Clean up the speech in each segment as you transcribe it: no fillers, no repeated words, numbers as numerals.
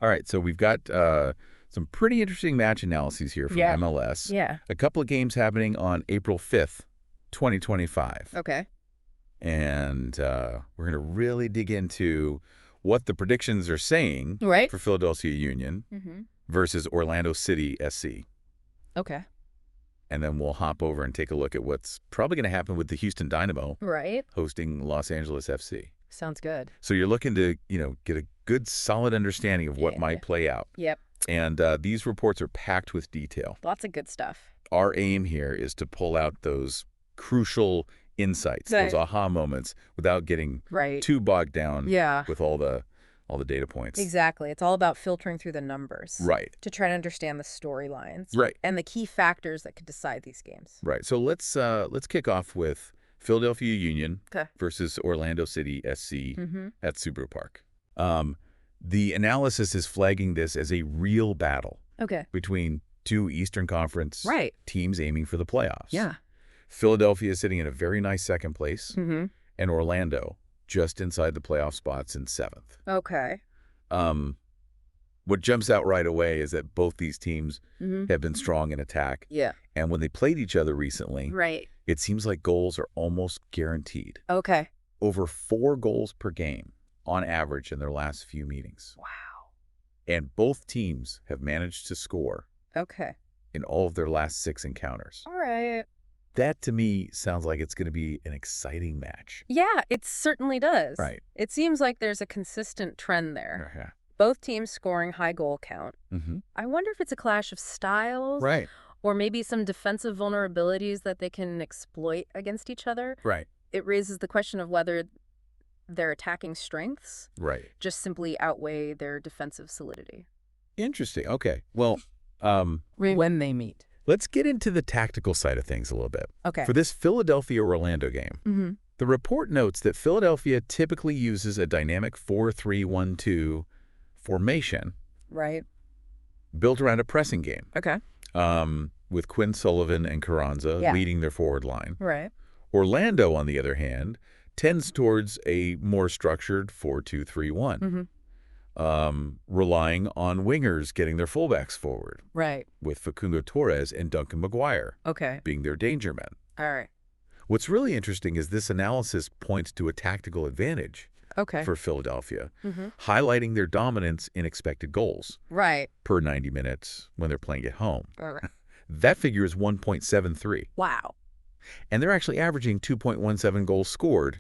All right, so we've got some pretty interesting match analyses here from MLS. Yeah. A couple of games happening on April 5th, 2025. Okay. And we're going to really dig into what the predictions are saying Right. for Philadelphia Union versus Orlando City SC. Okay. And then we'll hop over and take a look at what's probably going to happen with the Houston Dynamo hosting Los Angeles FC. Sounds good. So you're looking to, get a good, solid understanding of what might play out. Yep. And these reports are packed with detail. Lots of good stuff. Our aim here is to pull out those crucial insights, those aha moments, without getting too bogged down with all the data points. Exactly. It's all about filtering through the numbers. Right. To try to understand the storylines. Right. And the key factors that could decide these games. Right. So let's kick off with Philadelphia Union versus Orlando City SC at Subaru Park. The analysis is flagging this as a real battle between two Eastern Conference teams aiming for the playoffs. Yeah. Philadelphia is sitting in a very nice second place, and Orlando just inside the playoff spots in 7th. Okay. What jumps out right away is that both these teams have been strong in attack. Yeah. And when they played each other recently, it seems like goals are almost guaranteed. Okay. Over 4 goals per game on average in their last few meetings. Wow. And both teams have managed to score in all of their last 6 encounters. All right. That, to me, sounds like it's going to be an exciting match. Yeah, it certainly does. Right. It seems like there's a consistent trend there. Yeah. Both teams scoring high goal count. I wonder if it's a clash of styles. Right. Or maybe some defensive vulnerabilities that they can exploit against each other. Right. It raises the question of whether their attacking strengths just simply outweigh their defensive solidity. Interesting. Okay. Well, when they meet. Let's get into the tactical side of things a little bit. Okay. For this Philadelphia-Orlando game, the report notes that Philadelphia typically uses a dynamic 4-3-1-2 formation built around a pressing game. Okay. With Quinn Sullivan and Carranza leading their forward line. Right. Orlando, on the other hand, tends towards a more structured 4-2-3-1. Relying on wingers getting their fullbacks forward. Right. With Facundo Torres and Duncan McGuire being their danger men. All right. What's really interesting is this analysis points to a tactical advantage for Philadelphia, highlighting their dominance in expected goals per 90 minutes when they're playing at home. That figure is 1.73. Wow. And they're actually averaging 2.17 goals scored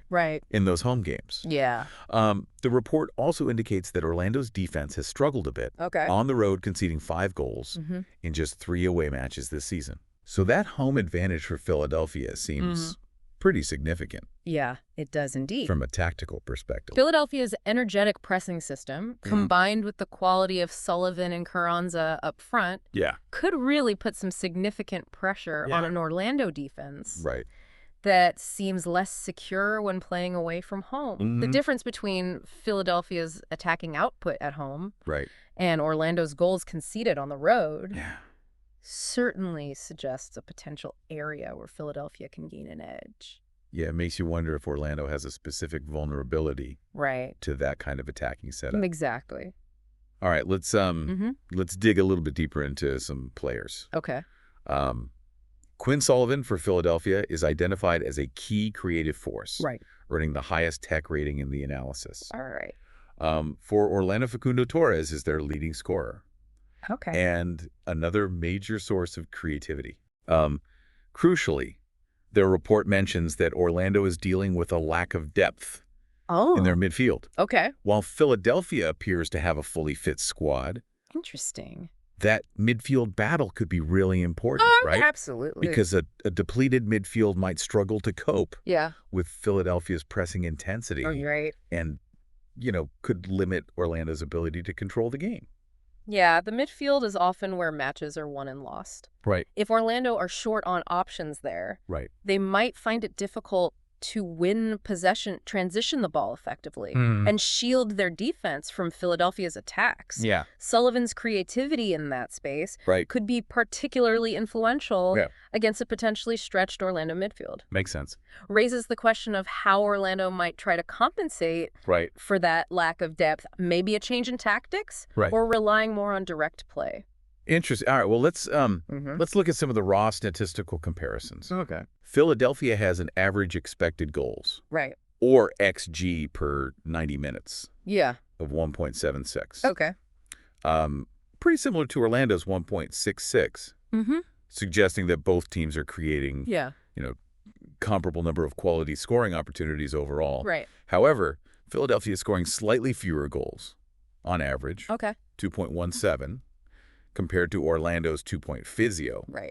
in those home games. Yeah. The report also indicates that Orlando's defense has struggled a bit on the road, conceding 5 goals in just 3 away matches this season. So that home advantage for Philadelphia seems pretty significant. Yeah, it does indeed. From a tactical perspective. Philadelphia's energetic pressing system, combined with the quality of Sullivan and Carranza up front, could really put some significant pressure on an Orlando defense that seems less secure when playing away from home. The difference between Philadelphia's attacking output at home and Orlando's goals conceded on the road certainly suggests a potential area where Philadelphia can gain an edge. Yeah, it makes you wonder if Orlando has a specific vulnerability to that kind of attacking setup. Exactly. All right, let's dig a little bit deeper into some players. Okay. Quinn Sullivan for Philadelphia is identified as a key creative force, earning the highest tech rating in the analysis. All right. For Orlando, Facundo Torres is their leading scorer. Okay. And another major source of creativity. Crucially, their report mentions that Orlando is dealing with a lack of depth in their midfield. Okay. While Philadelphia appears to have a fully fit squad. Interesting. That midfield battle could be really important, right? Absolutely. Because a depleted midfield might struggle to cope with Philadelphia's pressing intensity. And, could limit Orlando's ability to control the game. Yeah, the midfield is often where matches are won and lost. Right. If Orlando are short on options there, they might find it difficult to win possession, transition the ball effectively, and shield their defense from Philadelphia's attacks. Yeah. Sullivan's creativity in that space could be particularly influential against a potentially stretched Orlando midfield. Makes sense. Raises the question of how Orlando might try to compensate for that lack of depth. Maybe a change in tactics or relying more on direct play. Interesting. All right. Well, let's look at some of the raw statistical comparisons. Okay. Philadelphia has an average expected goals. Or XG per 90 minutes. Yeah. Of 1.76. Okay. Pretty similar to Orlando's 1.66. Suggesting that both teams are creating, comparable number of quality scoring opportunities overall. However, Philadelphia is scoring slightly fewer goals on average. 2.17. Compared to Orlando's 2.50.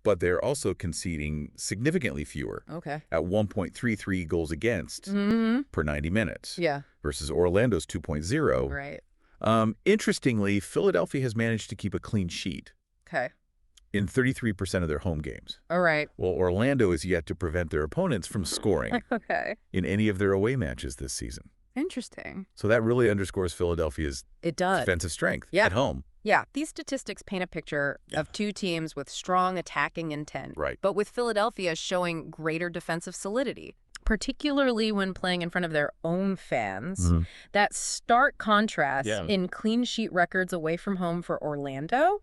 But they're also conceding significantly fewer. At 1.33 goals against per 90 minutes. Versus Orlando's 2.0. Interestingly, Philadelphia has managed to keep a clean sheet. In 33% of their home games. While Orlando is yet to prevent their opponents from scoring in any of their away matches this season. Interesting. So that really underscores Philadelphia's defensive strength at home. Yeah, these statistics paint a picture of two teams with strong attacking intent, but with Philadelphia showing greater defensive solidity, particularly when playing in front of their own fans. That stark contrast in clean sheet records away from home for Orlando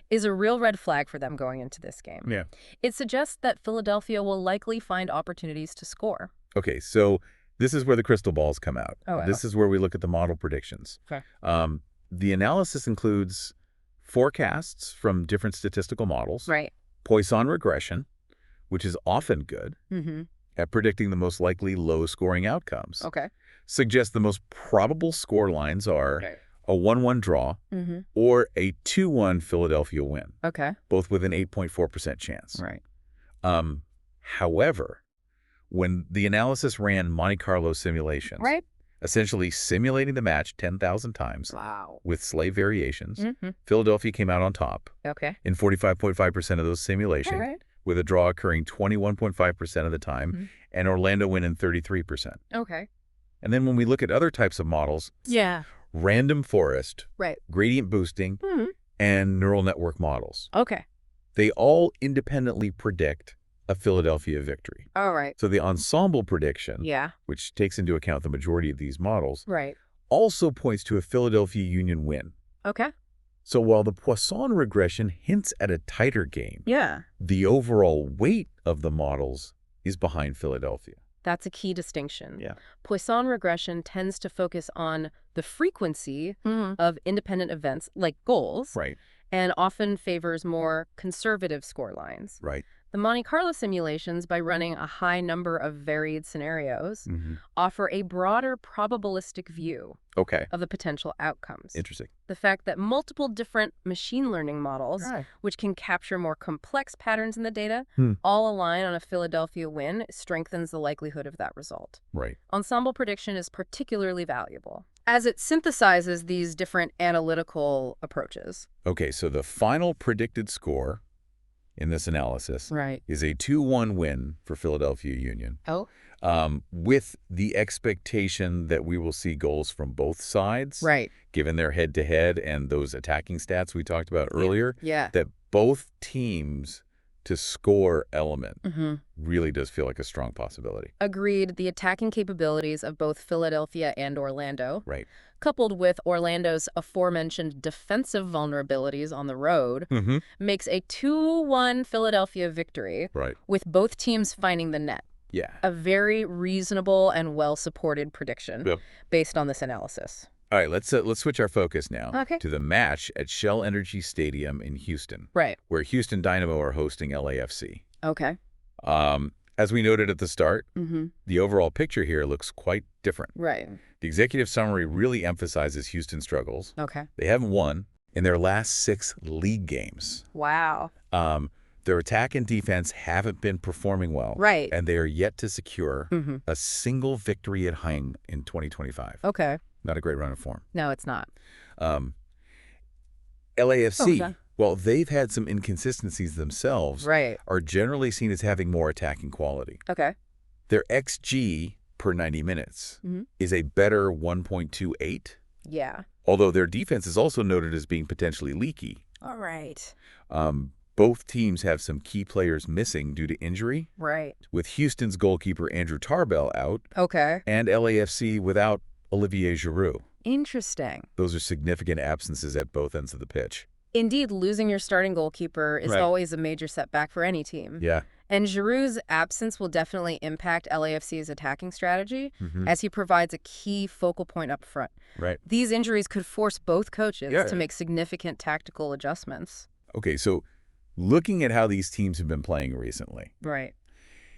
is a real red flag for them going into this game. It suggests that Philadelphia will likely find opportunities to score. Okay, so this is where the crystal balls come out. This is where we look at the model predictions. The analysis includes forecasts from different statistical models, Poisson regression, which is often good at predicting the most likely low-scoring outcomes. Suggests the most probable score lines are a 1-1 draw or a 2-1 Philadelphia win, both with an 8.4% chance. However, when the analysis ran Monte Carlo simulations, essentially simulating the match 10,000 times with slight variations, Philadelphia came out on top in 45.5% of those simulations, with a draw occurring 21.5% of the time, and Orlando win in 33%. And then when we look at other types of models, random forest, gradient boosting, and neural network models, they all independently predict a Philadelphia victory. So the ensemble prediction, which takes into account the majority of these models, also points to a Philadelphia Union win. So while the Poisson regression hints at a tighter game, the overall weight of the models is behind Philadelphia. That's a key distinction. Poisson regression tends to focus on the frequency of independent events like goals, and often favors more conservative score lines. The Monte Carlo simulations, by running a high number of varied scenarios, offer a broader probabilistic view of the potential outcomes. Interesting. The fact that multiple different machine learning models, which can capture more complex patterns in the data, all align on a Philadelphia win strengthens the likelihood of that result. Ensemble prediction is particularly valuable, as it synthesizes these different analytical approaches. Okay, so the final predicted score in this analysis is a 2-1 win for Philadelphia Union. With the expectation that we will see goals from both sides, given their head-to-head and those attacking stats we talked about earlier, that both teams to score element really does feel like a strong possibility. Agreed. The attacking capabilities of both Philadelphia and Orlando, coupled with Orlando's aforementioned defensive vulnerabilities on the road, makes a 2-1 Philadelphia victory, with both teams finding the net. A very reasonable and well-supported prediction based on this analysis. All right, let's switch our focus now to the match at Shell Energy Stadium in Houston, where Houston Dynamo are hosting LAFC. As we noted at the start, the overall picture here looks quite different. The executive summary really emphasizes Houston's struggles. They haven't won in their last 6 league games. Their attack and defense haven't been performing well. And they are yet to secure a single victory at home in 2025. Not a great run of form. No, it's not. LAFC, well, they've had some inconsistencies themselves, are generally seen as having more attacking quality. Their XG per 90 minutes is a better 1.28. Yeah. Although their defense is also noted as being potentially leaky. All right. Both teams have some key players missing due to injury. Right. With Houston's goalkeeper Andrew Tarbell out. Okay. And LAFC without Olivier Giroud. Interesting. Those are significant absences at both ends of the pitch. Indeed, losing your starting goalkeeper is always a major setback for any team. Yeah. And Giroud's absence will definitely impact LAFC's attacking strategy as he provides a key focal point up front. Right. These injuries could force both coaches to make significant tactical adjustments. Okay, so looking at how these teams have been playing recently. Right.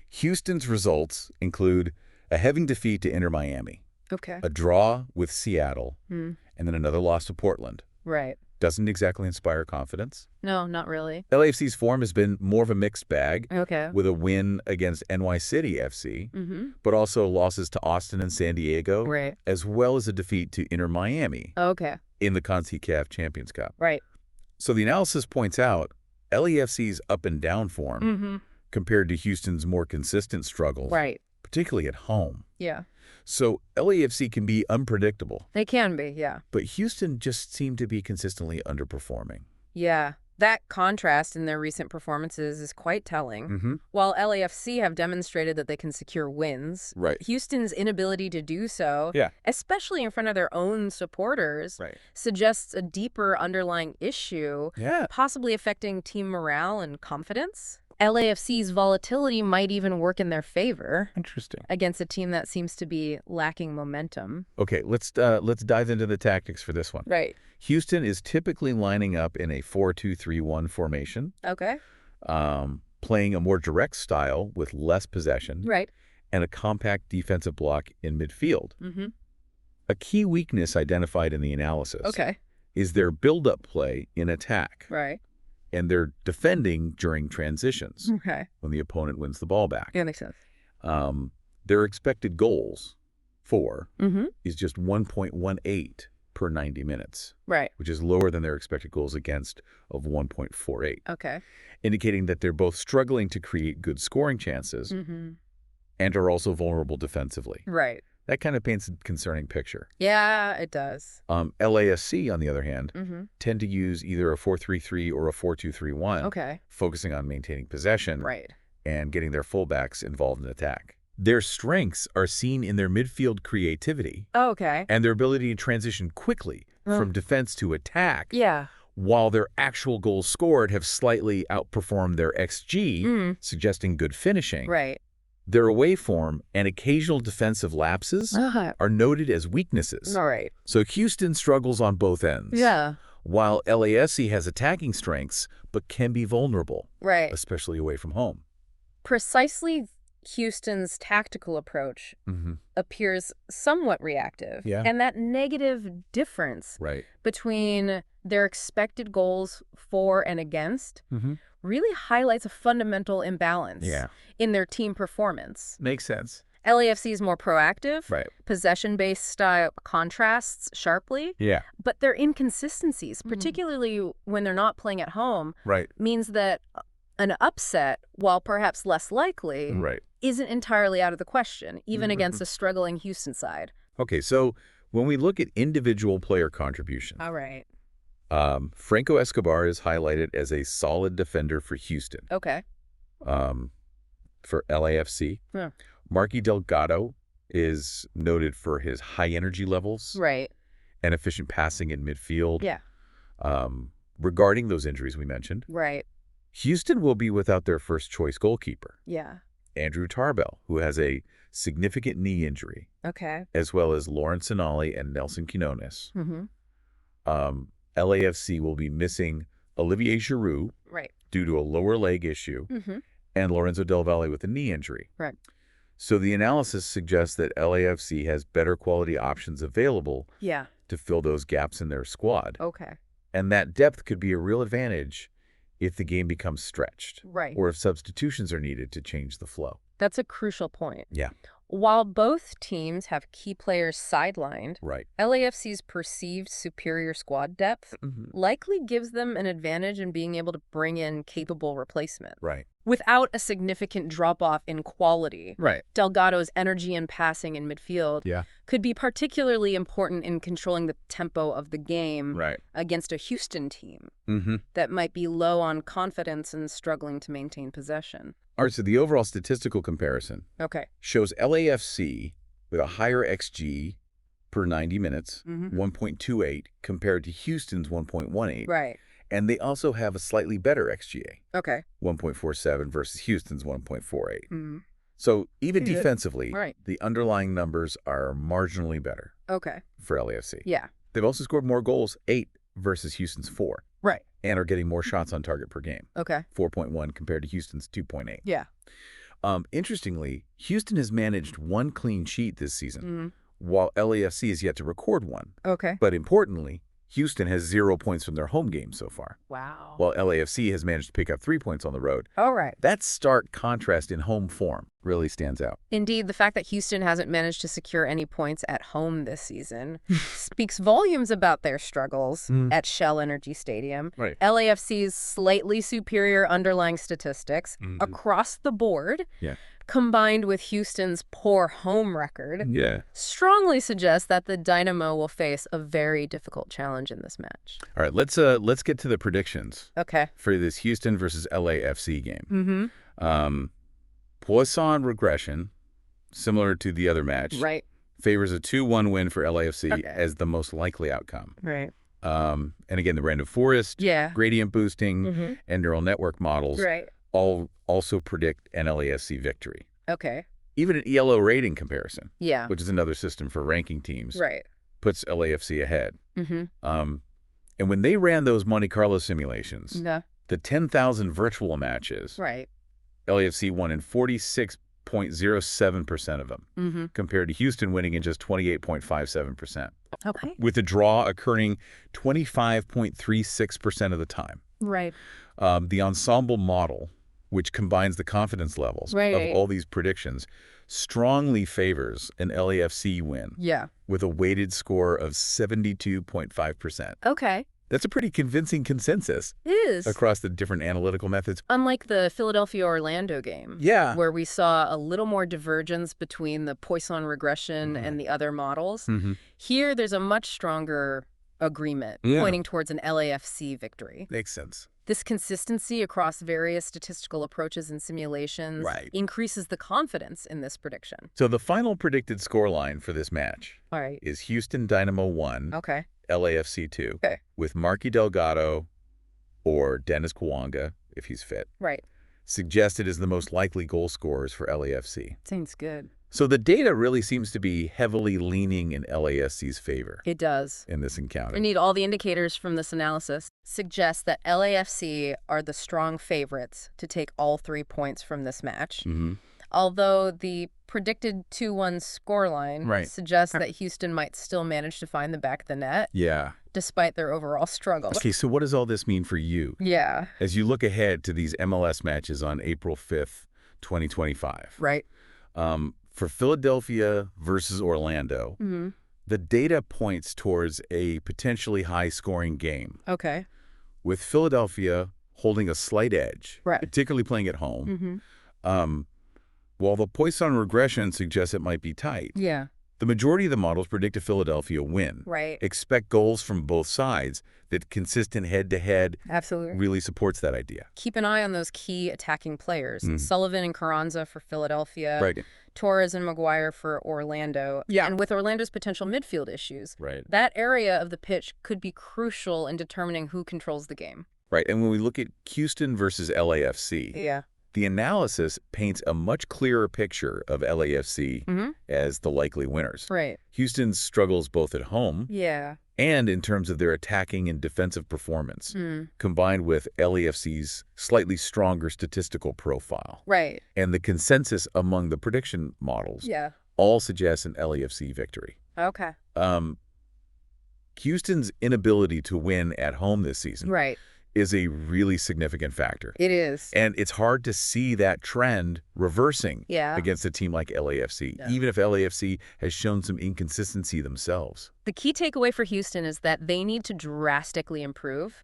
Houston's results include a heavy defeat to Inter Miami. Okay. A draw with Seattle, and then another loss to Portland. Right. Doesn't exactly inspire confidence. No, not really. LAFC's form has been more of a mixed bag. Okay. With a win against NY City FC, but also losses to Austin and San Diego, as well as a defeat to Inter Miami in the CONCACAF Champions Cup. Right. So the analysis points out LAFC's up and down form compared to Houston's more consistent struggles, particularly at home. Yeah. So LAFC can be unpredictable. They can be, yeah. But Houston just seemed to be consistently underperforming. Yeah. That contrast in their recent performances is quite telling. While LAFC have demonstrated that they can secure wins, Houston's inability to do so, especially in front of their own supporters, suggests a deeper underlying issue, possibly affecting team morale and confidence. LAFC's volatility might even work in their favor. Interesting. Against a team that seems to be lacking momentum. Okay, let's dive into the tactics for this one. Right. Houston is typically lining up in a 4-2-3-1 formation. Okay. Playing a more direct style with less possession. Right. And a compact defensive block in midfield. A key weakness identified in the analysis is their build-up play in attack. Right. And they're defending during transitions when the opponent wins the ball back. Yeah, makes sense. Their expected goals is just 1.18 per 90 minutes. Right. Which is lower than their expected goals against of 1.48. Okay. Indicating that they're both struggling to create good scoring chances and are also vulnerable defensively. Right. That kind of paints a concerning picture. Yeah, it does. LAFC, on the other hand, tend to use either a 4-3-3 or a 4-2-3-1, focusing on maintaining possession and getting their fullbacks involved in attack. Their strengths are seen in their midfield creativity and their ability to transition quickly from defense to attack, while their actual goals scored have slightly outperformed their XG, suggesting good finishing. Right. Their away form and occasional defensive lapses are noted as weaknesses. All right. So Houston struggles on both ends. Yeah. While LAFC has attacking strengths, but can be vulnerable. Right. Especially away from home. Precisely Houston's tactical approach appears somewhat reactive. Yeah. And that negative difference between their expected goals for and against really highlights a fundamental imbalance in their team performance. Makes sense. LAFC is more proactive. Possession-based style contrasts sharply. Yeah. But their inconsistencies, particularly when they're not playing at home, means that an upset, while perhaps less likely, isn't entirely out of the question, even against a struggling Houston side. Okay, so when we look at individual player contribution. All right. Franco Escobar is highlighted as a solid defender for Houston. Okay. For LAFC. Yeah. Marky Delgado is noted for his high energy levels. And efficient passing in midfield. Yeah. Regarding those injuries we mentioned. Houston will be without their first choice goalkeeper. Yeah. Andrew Tarbell, who has a significant knee injury. Okay. As well as Lawrence Sinali and Nelson Quinones. LAFC will be missing Olivier Giroud due to a lower leg issue and Lorenzo Del Valle with a knee injury. So the analysis suggests that LAFC has better quality options available to fill those gaps in their squad. And that depth could be a real advantage if the game becomes stretched or if substitutions are needed to change the flow. That's a crucial point. Yeah. While both teams have key players sidelined, Right. LAFC's perceived superior squad depth likely gives them an advantage in being able to bring in capable replacements. Right. Without a significant drop-off in quality, Right. Delgado's energy and passing in midfield could be particularly important in controlling the tempo of the game against a Houston team that might be low on confidence and struggling to maintain possession. All right, so the overall statistical comparison shows LAFC with a higher XG per 90 minutes, 1.28, compared to Houston's 1.18. Right. And they also have a slightly better XGA, 1.47 versus Houston's 1.48. So even defensively, the underlying numbers are marginally better for LAFC. Yeah. They've also scored more goals, 8 versus Houston's 4. Right. And are getting more shots on target per game. 4.1 compared to Houston's 2.8. Yeah. Interestingly, Houston has managed 1 clean sheet this season, while LAFC is yet to record 1. But importantly, Houston has 0 points from their home games so far. Wow. While LAFC has managed to pick up 3 points on the road. All right. That stark contrast in home form really stands out. Indeed, the fact that Houston hasn't managed to secure any points at home this season speaks volumes about their struggles at Shell Energy Stadium. Right. LAFC's slightly superior underlying statistics across the board, combined with Houston's poor home record, strongly suggests that the Dynamo will face a very difficult challenge in this match. All right, let's get to the predictions for this Houston versus LAFC game. Poisson regression, similar to the other match, favors a 2-1 win for LAFC as the most likely outcome. Right. And again, the random forest, gradient boosting, and neural network models all also predict an LAFC victory. Even an ELO rating comparison, which is another system for ranking teams, puts LAFC ahead. And when they ran those Monte Carlo simulations, the 10,000 virtual matches, LAFC won in 46.07% of them, compared to Houston winning in just 28.57%. With the draw occurring 25.36% of the time. The ensemble model, which combines the confidence levels of all these predictions, strongly favors an LAFC win with a weighted score of 72.5%. That's a pretty convincing consensus. It is. Across the different analytical methods. Unlike the Philadelphia-Orlando game, where we saw a little more divergence between the Poisson regression and the other models, here there's a much stronger agreement pointing towards an LAFC victory. Makes sense. This consistency across various statistical approaches and simulations increases the confidence in this prediction. So the final predicted scoreline for this match is Houston Dynamo 1, LAFC 2, with Marky Delgado or Dennis Kawanga, if he's fit, suggested as the most likely goal scorers for LAFC. Seems good. So the data really seems to be heavily leaning in LAFC's favor. It does. In this encounter. Indeed, all the indicators from this analysis suggest that LAFC are the strong favorites to take all 3 points from this match. Although the predicted 2-1 scoreline suggests that Houston might still manage to find the back of the net. Despite their overall struggle. Okay, so what does all this mean for you? As you look ahead to these MLS matches on April 5th, 2025. For Philadelphia versus Orlando, the data points towards a potentially high-scoring game. With Philadelphia holding a slight edge, particularly playing at home. While the Poisson regression suggests it might be tight, the majority of the models predict a Philadelphia win. Expect goals from both sides. That consistent head-to-head really supports that idea. Keep an eye on those key attacking players. Sullivan and Carranza for Philadelphia. Torres and Maguire for Orlando. And with Orlando's potential midfield issues, that area of the pitch could be crucial in determining who controls the game. And when we look at Houston versus LAFC, the analysis paints a much clearer picture of LAFC as the likely winners. Houston struggles both at home and in terms of their attacking and defensive performance, combined with LAFC's slightly stronger statistical profile. And the consensus among the prediction models all suggests an LAFC victory. Houston's inability to win at home this season is a really significant factor. It is. And it's hard to see that trend reversing against a team like LAFC, even if LAFC has shown some inconsistency themselves. The key takeaway for Houston is that they need to drastically improve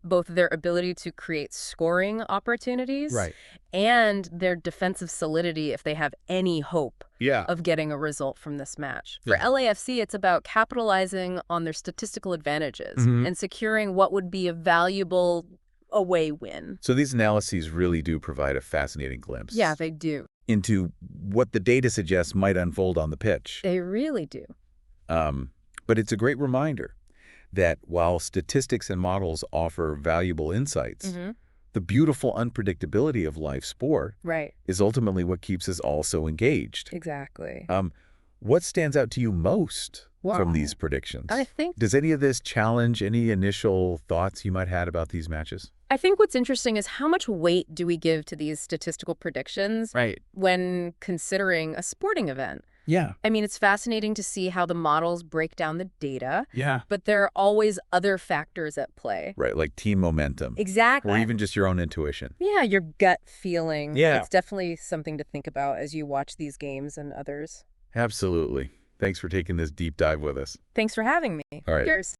both their ability to create scoring opportunities and their defensive solidity if they have any hope of getting a result from this match. For LAFC, it's about capitalizing on their statistical advantages and securing what would be a valuable away win. So these analyses really do provide a fascinating glimpse. Yeah, they do. Into what the data suggests might unfold on the pitch. They really do. But it's a great reminder that while statistics and models offer valuable insights, the beautiful unpredictability of live sport is ultimately what keeps us all so engaged. Exactly. What stands out to you most from these predictions? Does any of this challenge any initial thoughts you might have about these matches? I think what's interesting is how much weight do we give to these statistical predictions when considering a sporting event? Yeah. I mean, it's fascinating to see how the models break down the data. Yeah. But there are always other factors at play. Right, like team momentum. Exactly. Or even just your own intuition. Yeah, your gut feeling. Yeah. It's definitely something to think about as you watch these games and others. Absolutely. Thanks for taking this deep dive with us. Thanks for having me. All right. Cheers.